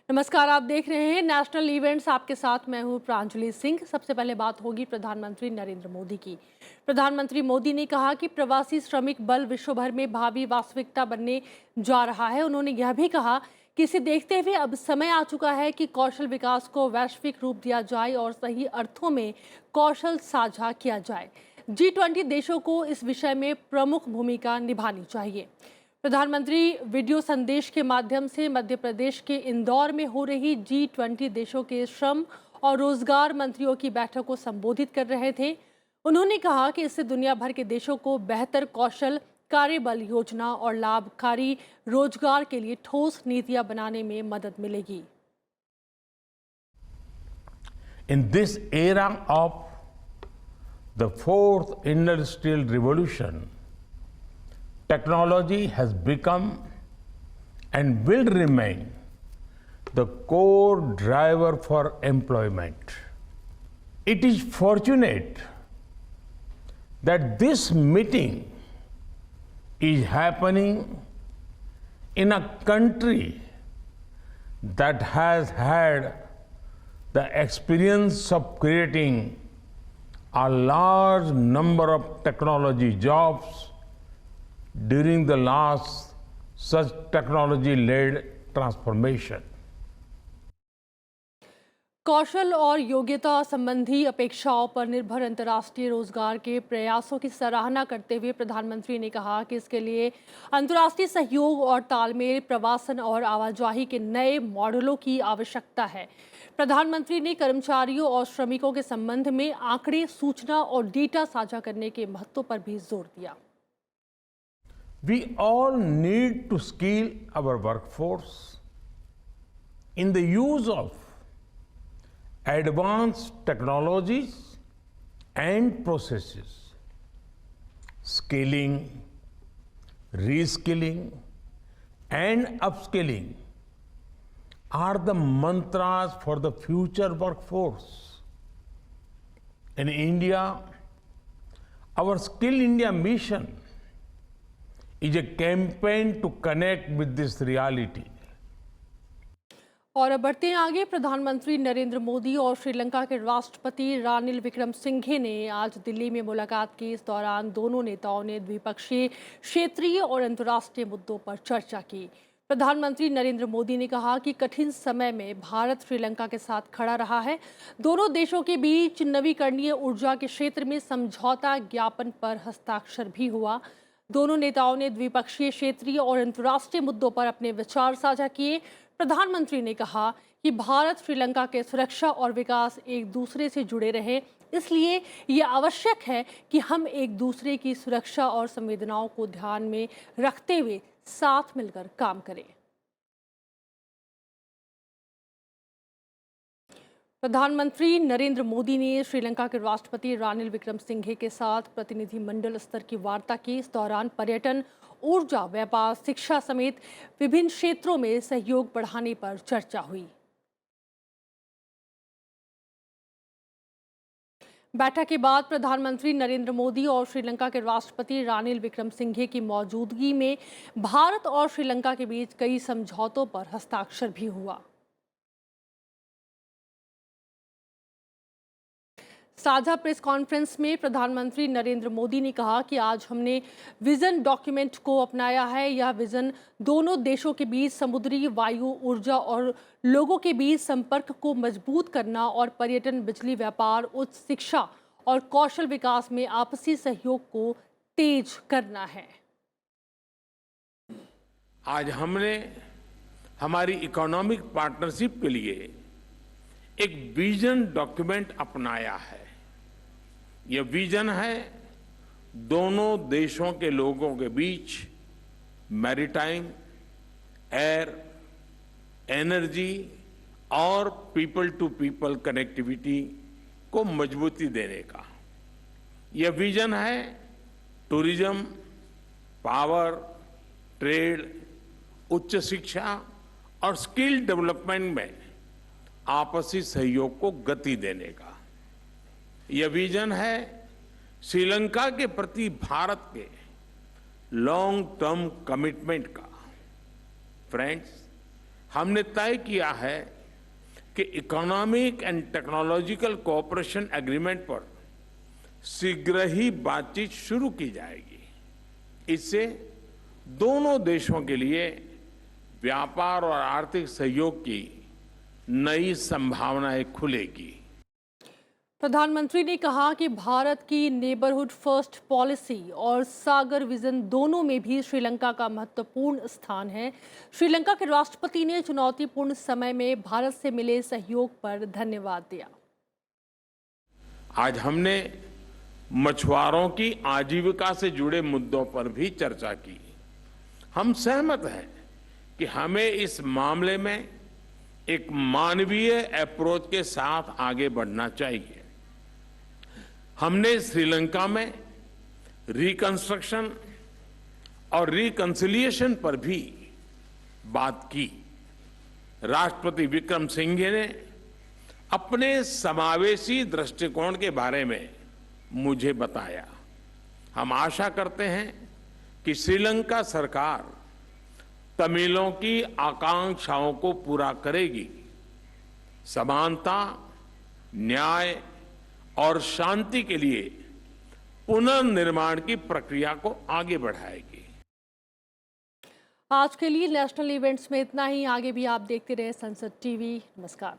नमस्कार, आप देख रहे हैं नेशनल इवेंट्स। आपके साथ मैं हूं प्रांजलि सिंह। सबसे पहले बात होगी प्रधानमंत्री नरेंद्र मोदी की। प्रधानमंत्री मोदी ने कहा कि प्रवासी श्रमिक बल विश्व भर में भावी वास्तविकता बनने जा रहा है। उन्होंने यह भी कहा कि इसे देखते हुए अब समय आ चुका है कि कौशल विकास को वैश्विक रूप दिया जाए और सही अर्थों में कौशल साझा किया जाए। G20 देशों को इस विषय में प्रमुख भूमिका निभानी चाहिए। प्रधानमंत्री वीडियो संदेश के माध्यम से मध्य प्रदेश के इंदौर में हो रही G20 देशों के श्रम और रोजगार मंत्रियों की बैठक को संबोधित कर रहे थे। उन्होंने कहा कि इससे दुनिया भर के देशों को बेहतर कौशल कार्यबल योजना और लाभकारी रोजगार के लिए ठोस नीतियां बनाने में मदद मिलेगी। In this era of the fourth industrial revolution, technology has become and will remain the core driver for employment. It is fortunate that this meeting is happening in a country that has had the experience of creating a large number of technology jobs during the last such technology-led transformation. कौशल और योग्यता संबंधी अपेक्षाओं पर निर्भर अंतर्राष्ट्रीय रोजगार के प्रयासों की सराहना करते हुए प्रधानमंत्री ने कहा कि इसके लिए अंतर्राष्ट्रीय सहयोग और तालमेल, प्रवासन और आवाजाही के नए मॉडलों की आवश्यकता है। प्रधानमंत्री ने कर्मचारियों और श्रमिकों के संबंध में आंकड़े, सूचना और डेटा साझा करने के महत्व पर भी जोर दिया। We all need to skill our workforce in the use of advanced technologies and processes. Skilling, reskilling, and upskilling are the mantras for the future workforce. In India, our Skill India mission is a campaign to connect with this reality. और अब बढ़ते हैं आगे। प्रधानमंत्री नरेंद्र मोदी और श्रीलंका के राष्ट्रपति रानिल विक्रमसिंघे ने आज दिल्ली में मुलाकात की। इस दौरान दोनों नेताओं ने द्विपक्षीय, क्षेत्रीय और अंतर्राष्ट्रीय मुद्दों पर चर्चा की। प्रधानमंत्री नरेंद्र मोदी ने कहा कि कठिन समय में भारत श्रीलंका के साथ खड़ा रहा है। दोनों देशों के बीच नवीकरणीय ऊर्जा के क्षेत्र में समझौता ज्ञापन पर हस्ताक्षर भी हुआ। दोनों नेताओं ने द्विपक्षीय, क्षेत्रीय और अंतर्राष्ट्रीय मुद्दों पर अपने विचार साझा किए। प्रधानमंत्री ने कहा कि भारत श्रीलंका के सुरक्षा और विकास एक दूसरे से जुड़े रहे, इसलिए यह आवश्यक है कि हम एक दूसरे की सुरक्षा और संवेदनाओं को ध्यान में रखते हुए साथ मिलकर काम करें। प्रधानमंत्री नरेंद्र मोदी ने श्रीलंका के राष्ट्रपति रानिल विक्रमसिंघे के साथ प्रतिनिधिमंडल स्तर की वार्ता की। इस दौरान पर्यटन, ऊर्जा, व्यापार, शिक्षा समेत विभिन्न क्षेत्रों में सहयोग बढ़ाने पर चर्चा हुई। बैठक के बाद प्रधानमंत्री नरेंद्र मोदी और श्रीलंका के राष्ट्रपति रानिल विक्रमसिंघे की मौजूदगी में भारत और श्रीलंका के बीच कई समझौतों पर हस्ताक्षर भी हुआ। साझा प्रेस कॉन्फ्रेंस में प्रधानमंत्री नरेंद्र मोदी ने कहा कि आज हमने विजन डॉक्यूमेंट को अपनाया है। यह विजन दोनों देशों के बीच समुद्री, वायु, ऊर्जा और लोगों के बीच संपर्क को मजबूत करना और पर्यटन, बिजली, व्यापार, उच्च शिक्षा और कौशल विकास में आपसी सहयोग को तेज करना है। आज हमने हमारी इकोनॉमिक पार्टनरशिप के लिए एक विजन डॉक्यूमेंट अपनाया है। यह विजन है दोनों देशों के लोगों के बीच मैरीटाइम, एयर, एनर्जी और पीपल टू पीपल कनेक्टिविटी को मजबूती देने का। यह विजन है टूरिज्म, पावर, ट्रेड, उच्च शिक्षा और स्किल डेवलपमेंट में आपसी सहयोग को गति देने का। यह विजन है श्रीलंका के प्रति भारत के लॉन्ग टर्म कमिटमेंट का। फ्रेंड्स, हमने तय किया है कि economic and technological cooperation agreement पर शीघ्र ही बातचीत शुरू की जाएगी। इससे दोनों देशों के लिए व्यापार और आर्थिक सहयोग की नई संभावनाएं खुलेगी। प्रधानमंत्री ने कहा कि भारत की नेबरहुड फर्स्ट पॉलिसी और सागर विजन दोनों में भी श्रीलंका का महत्वपूर्ण स्थान है। श्रीलंका के राष्ट्रपति ने चुनौतीपूर्ण समय में भारत से मिले सहयोग पर धन्यवाद दिया। आज हमने मछुआरों की आजीविका से जुड़े मुद्दों पर भी चर्चा की। हम सहमत हैं कि हमें इस मामले में एक मानवीय अप्रोच के साथ आगे बढ़ना चाहिए। हमने श्रीलंका में रिकंस्ट्रक्शन और रिकंसिलिएशन पर भी बात की। राष्ट्रपति विक्रम सिंघे ने अपने समावेशी दृष्टिकोण के बारे में मुझे बताया। हम आशा करते हैं कि श्रीलंका सरकार तमिलों की आकांक्षाओं को पूरा करेगी, समानता, न्याय और शांति के लिए पुनर्निर्माण की प्रक्रिया को आगे बढ़ाएगी। आज के लिए नेशनल इवेंट्स में इतना ही। आगे भी आप देखते रहे संसद टीवी। नमस्कार।